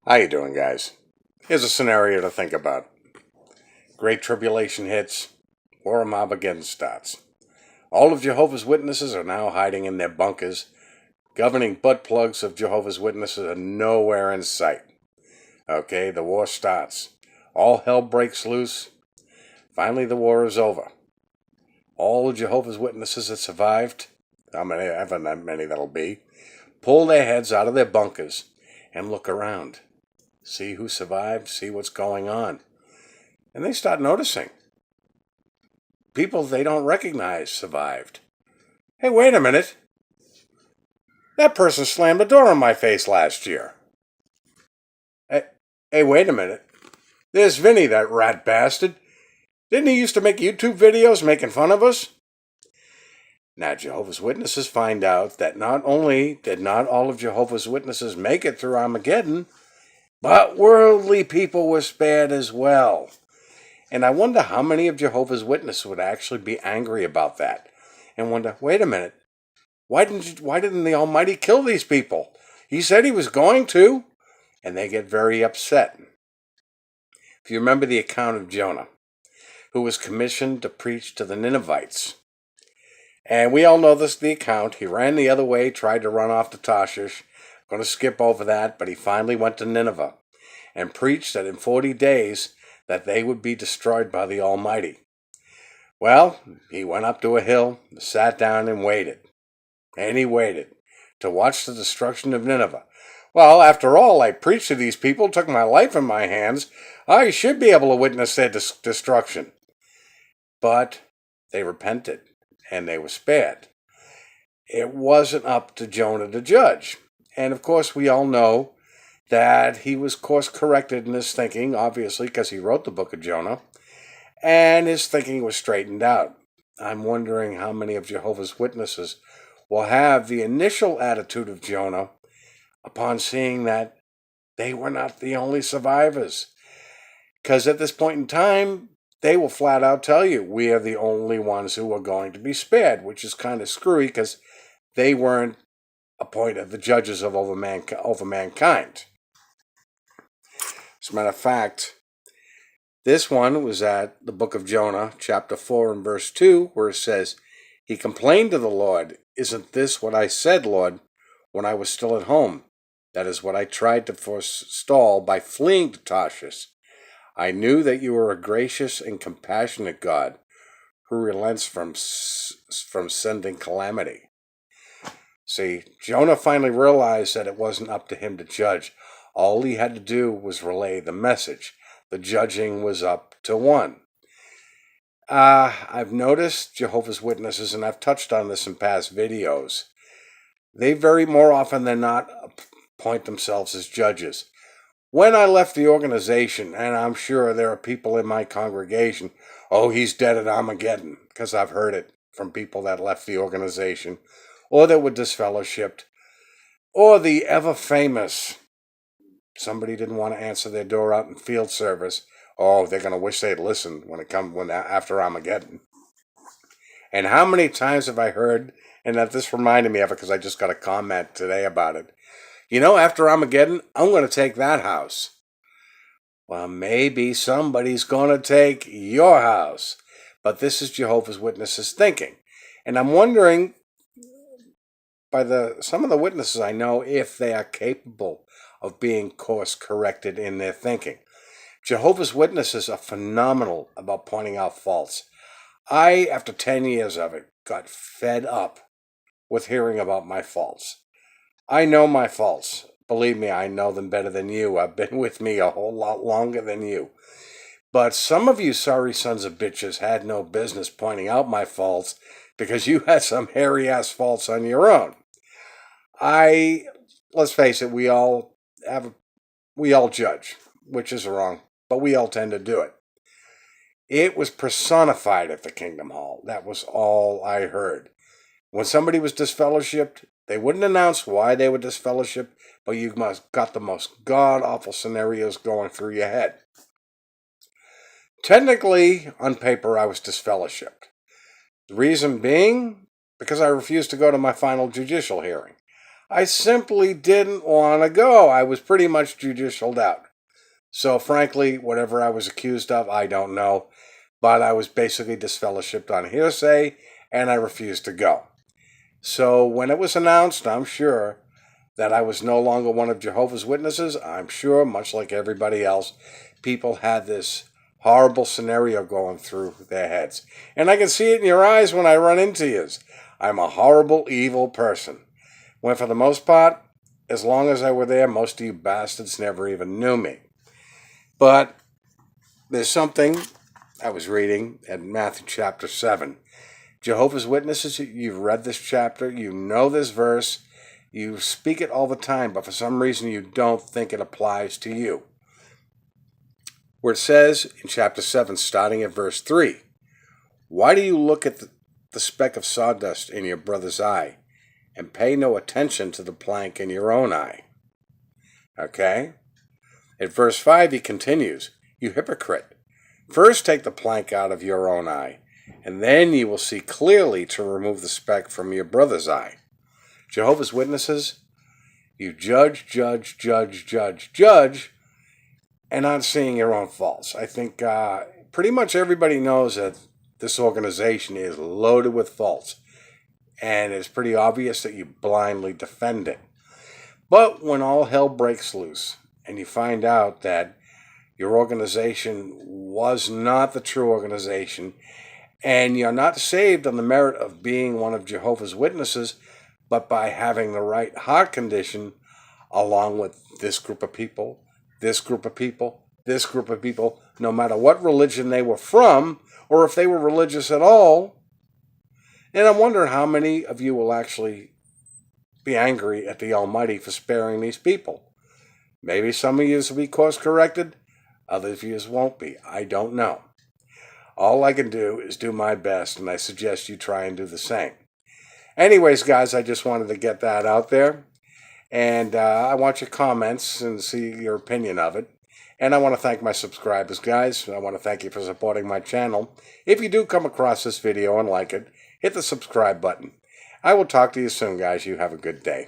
How you doing, guys? Here's a scenario to think about. Great tribulation hits, War of Armageddon starts. All of Jehovah's Witnesses are now hiding in their bunkers. Governing butt plugs of Jehovah's Witnesses are nowhere in sight. Okay, the war starts. All hell breaks loose. Finally, the war is over. All of Jehovah's Witnesses that survived, however many that'll be, pull their heads out of their bunkers and look around. See who survived, see what's going on. And they start noticing. People they don't recognize survived. Hey, wait a minute. That person slammed the door in my face last year. Hey, wait a minute. There's Vinny, that rat bastard. Didn't he used to make YouTube videos making fun of us? Now, Jehovah's Witnesses find out that not only did not all of Jehovah's Witnesses make it through Armageddon, but worldly people were spared as well. And I wonder how many of Jehovah's Witnesses would actually be angry about that. And wonder, wait a minute, why didn't the Almighty kill these people? He said he was going to. And they get very upset. If you remember the account of Jonah, who was commissioned to preach to the Ninevites. And we all know the account. He ran the other way, tried to run off to Tarshish. Going to skip over that, but he finally went to Nineveh and preached that in 40 days that they would be destroyed by the Almighty. Well, he went up to a hill, sat down and waited. And he waited to watch the destruction of Nineveh. Well, after all, I preached to these people, took my life in my hands. I should be able to witness their destruction. But they repented, and they were spared. It wasn't up to Jonah to judge. And of course, we all know that he was course corrected in his thinking, obviously, because he wrote the book of Jonah, and his thinking was straightened out. I'm wondering how many of Jehovah's Witnesses will have the initial attitude of Jonah upon seeing that they were not the only survivors. Because at this point in time, they will flat out tell you, we are the only ones who are going to be spared, which is kind of screwy because they weren't appointed the judges of over mankind. As a matter of fact, this one was at the book of Jonah, chapter 4 and verse 2, where it says, he complained to the Lord, isn't this what I said, Lord, when I was still at home? That is what I tried to forestall by fleeing to Tarshish. I knew that you were a gracious and compassionate God who relents from sending calamity. See, Jonah finally realized that it wasn't up to him to judge. All he had to do was relay the message. The judging was up to one. I've noticed Jehovah's Witnesses, and I've touched on this in past videos, they very more often than not appoint themselves as judges. When I left the organization, and I'm sure there are people in my congregation, oh, he's dead at Armageddon, because I've heard it from people that left the organization, or that were disfellowshipped, or the ever-famous, somebody didn't want to answer their door out in field service, oh, they're going to wish they'd listened after Armageddon. And how many times have I heard, and that this reminded me of it because I just got a comment today about it, you know, after Armageddon, I'm going to take that house. Well, maybe somebody's going to take your house. But this is Jehovah's Witnesses thinking. And I'm wondering, by some of the witnesses I know, if they are capable of being course corrected in their thinking. Jehovah's Witnesses are phenomenal about pointing out faults. I, after 10 years of it, got fed up with hearing about my faults. I know my faults. Believe me, I know them better than you. I've been with me a whole lot longer than you. But some of you sorry sons of bitches had no business pointing out my faults because you had some hairy-ass faults on your own. Let's face it, we all judge, which is wrong, but we all tend to do it. It was personified at the Kingdom Hall. That was all I heard. When somebody was disfellowshipped, they wouldn't announce why they were disfellowshipped, but you got the most god-awful scenarios going through your head. Technically, on paper, I was disfellowshipped. The reason being, because I refused to go to my final judicial hearing. I simply didn't want to go. I was pretty much judicialed out. So frankly, whatever I was accused of, I don't know. But I was basically disfellowshipped on hearsay, and I refused to go. So when it was announced, I'm sure, that I was no longer one of Jehovah's Witnesses, I'm sure, much like everybody else, people had this horrible scenario going through their heads. And I can see it in your eyes when I run into you. I'm a horrible, evil person. When for the most part, as long as I were there, most of you bastards never even knew me. But there's something I was reading in Matthew chapter 7. Jehovah's Witnesses, you've read this chapter, you know this verse, you speak it all the time, but for some reason you don't think it applies to you. Where it says in chapter 7, starting at verse 3, why do you look at the speck of sawdust in your brother's eye and pay no attention to the plank in your own eye? Okay? At verse 5 he continues, you hypocrite, first take the plank out of your own eye, and then you will see clearly to remove the speck from your brother's eye. Jehovah's Witnesses, you judge, and not seeing your own faults. I think pretty much everybody knows that this organization is loaded with faults, and it's pretty obvious that you blindly defend it. But when all hell breaks loose, and you find out that your organization was not the true organization, and you're not saved on the merit of being one of Jehovah's Witnesses, but by having the right heart condition, along with this group of people, this group of people, this group of people, no matter what religion they were from, or if they were religious at all. And I'm wondering how many of you will actually be angry at the Almighty for sparing these people. Maybe some of you will be course corrected, others of you won't be. I don't know. All I can do is do my best, and I suggest you try and do the same. Anyways, guys, I just wanted to get that out there. And I want your comments and see your opinion of it. And I want to thank my subscribers, guys. I want to thank you for supporting my channel. If you do come across this video and like it, hit the subscribe button. I will talk to you soon, guys. You have a good day.